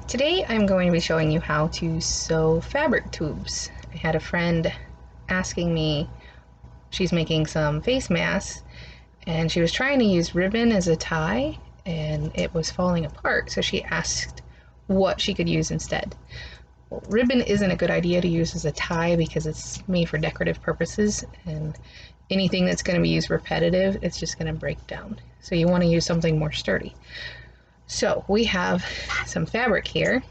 Today I'm going to be showing you how to sew fabric tubes. I had a friend asking me, she's making some face masks and she was trying to use ribbon as a tie and it was falling apart, so she asked what she could use instead. Well, ribbon isn't a good idea to use as a tie because it's made for decorative purposes, and anything that's going to be used repetitive, it's just going to break down. So you want to use something more sturdy. So we have some fabric here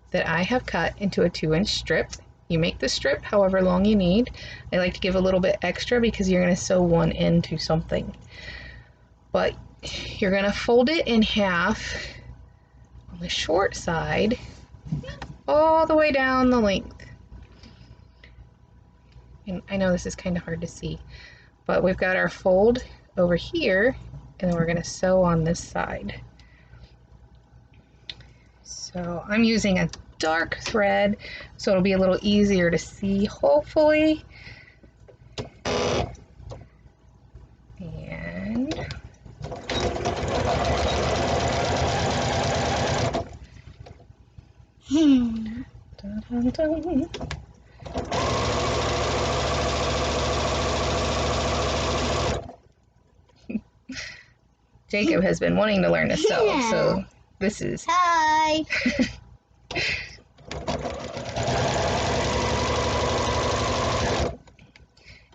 that I have cut into a 2-inch strip. You make the strip however long you need. I like to give a little bit extra because you're going to sew one into something. But you're going to fold it in half on the short side all the way down the length. And I know this is kind of hard to see, but we've got our fold over here and then we're going to sew on this side. So I'm using a dark thread so it'll be a little easier to see, hopefully. And dun, dun, dun. Jacob has been wanting to learn to sew, so this is... Hi!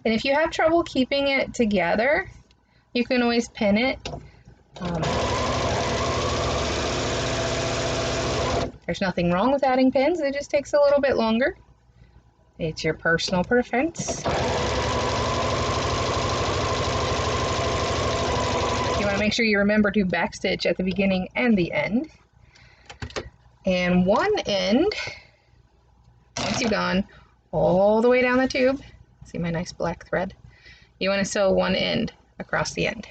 And if you have trouble keeping it together, you can always pin it. There's nothing wrong with adding pins, it just takes a little bit longer. It's your personal preference. You want to make sure you remember to backstitch at the beginning and the end. And one end, once you've gone all the way down the tube, see my nice black thread? You want to sew one end across the end.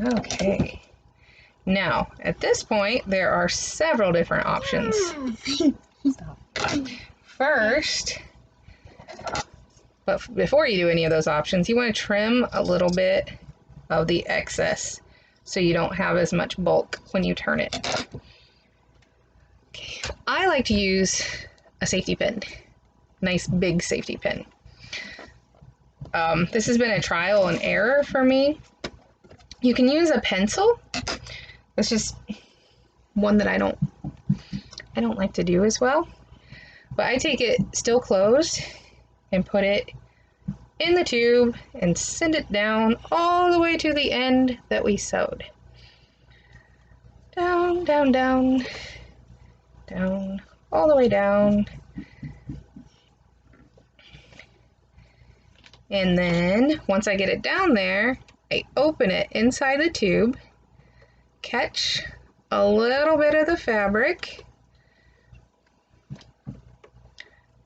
Okay. Now, at this point, there are several different options. First, but before you do any of those options, you want to trim a little bit of the excess so you don't have as much bulk when you turn it. Okay. I like to use a safety pin, nice big safety pin. This has been a trial and error for me. You can use a pencil. It's just one that I don't like to do as well. But I take it still closed and put it in the tube and send it down all the way to the end that we sewed. Down, down, down, down, all the way down. And then once I get it down there, I open it inside the tube, catch a little bit of the fabric,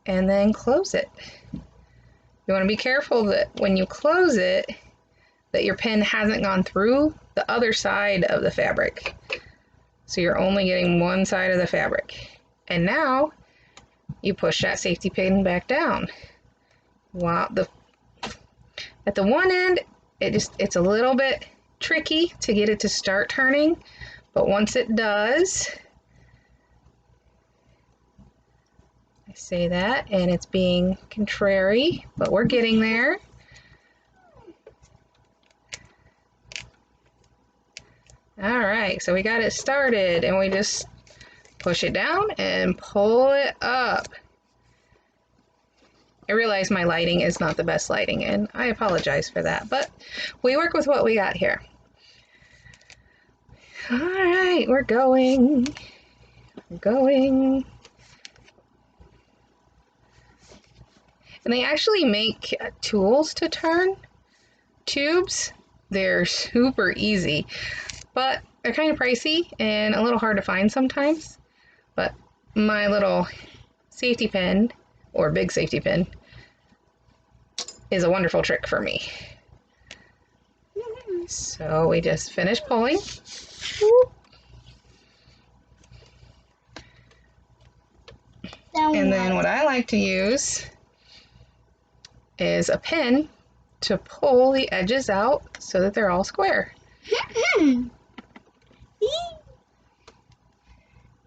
and then close it. You want to be careful that when you close it, that your pin hasn't gone through the other side of the fabric. So you're only getting one side of the fabric. And now you push that safety pin back down. Wow, at the one end, it's a little bit tricky to get it to start turning, but once it does, I say that, and it's being contrary, but we're getting there. All right, so we got it started, and we just push it down and pull it up. I realize my lighting is not the best lighting, and I apologize for that, but we work with what we got here. All right, we're going. And they actually make tools to turn tubes. They're super easy, but they're kind of pricey and a little hard to find sometimes. But my little safety pin, or big safety pin, is a wonderful trick for me. So we just finish pulling. And then what I like to use is a pin to pull the edges out so that they're all square.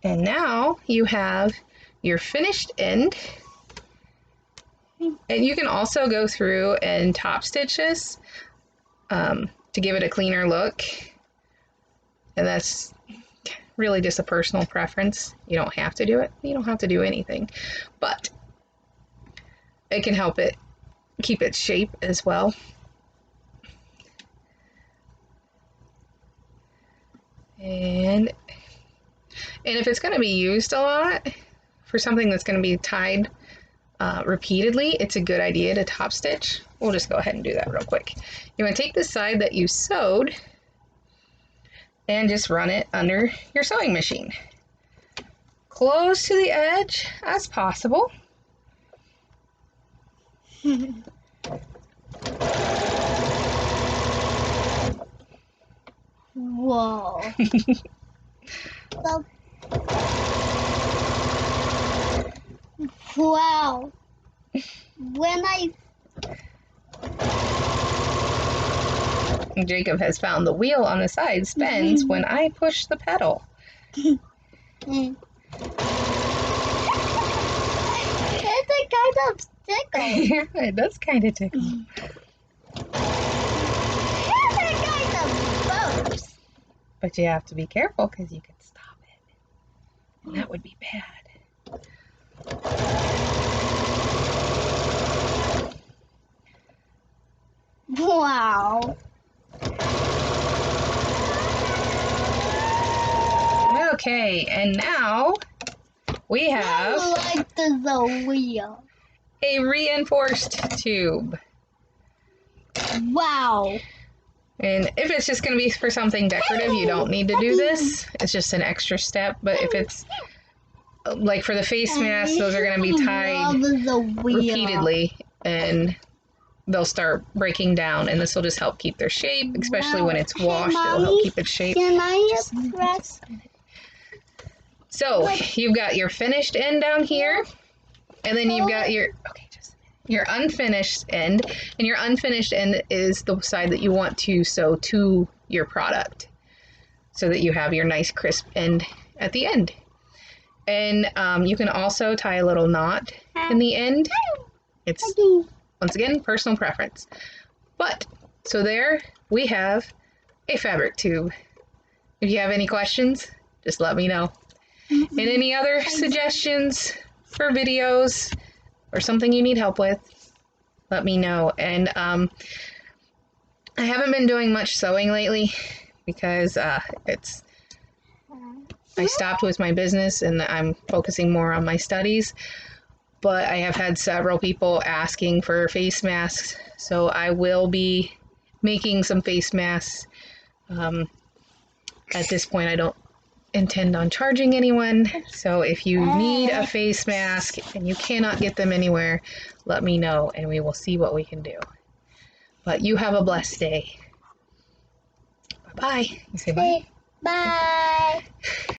And now you have your finished end. And you can also go through and top stitch this to give it a cleaner look. And that's really just a personal preference. You don't have to do it. You don't have to do anything. But it can help it keep its shape as well. And if it's going to be used a lot for something that's going to be tied repeatedly, it's a good idea to top stitch. We'll just go ahead and do that real quick. You want to take the side that you sewed and just run it under your sewing machine. Close to the edge as possible. Whoa. Wow. Jacob has found the wheel on the side spins when I push the pedal. It's a kind of tickle. Yeah, it does kind of tickle. It's a kind of both. But you have to be careful because you could stop it. And that would be bad. Wow. Okay, and now we have I like the wheel. a reinforced tube. Wow. And if it's just going to be for something decorative, you don't need to do this. It's just an extra step. But if it's like for the face mask, those are going to be tied repeatedly and they'll start breaking down. And this will just help keep their shape, especially when it's washed. It'll help keep its shape. Can I press? So you've got your finished end down here, and then you've got your unfinished end, and your unfinished end is the side that you want to sew to your product so that you have your nice crisp end at the end. And you can also tie a little knot in the end. It's, once again, personal preference. But, so there we have a fabric tube. If you have any questions, just let me know. And any other suggestions for videos or something you need help with, let me know. And I haven't been doing much sewing lately because I stopped with my business and I'm focusing more on my studies. But I have had several people asking for face masks, so I will be making some face masks. At this point, I don't intend on charging anyone, so if you need a face mask and you cannot get them anywhere, let me know and we will see what we can do. But you have a blessed day. Bye-bye. You say bye? Bye.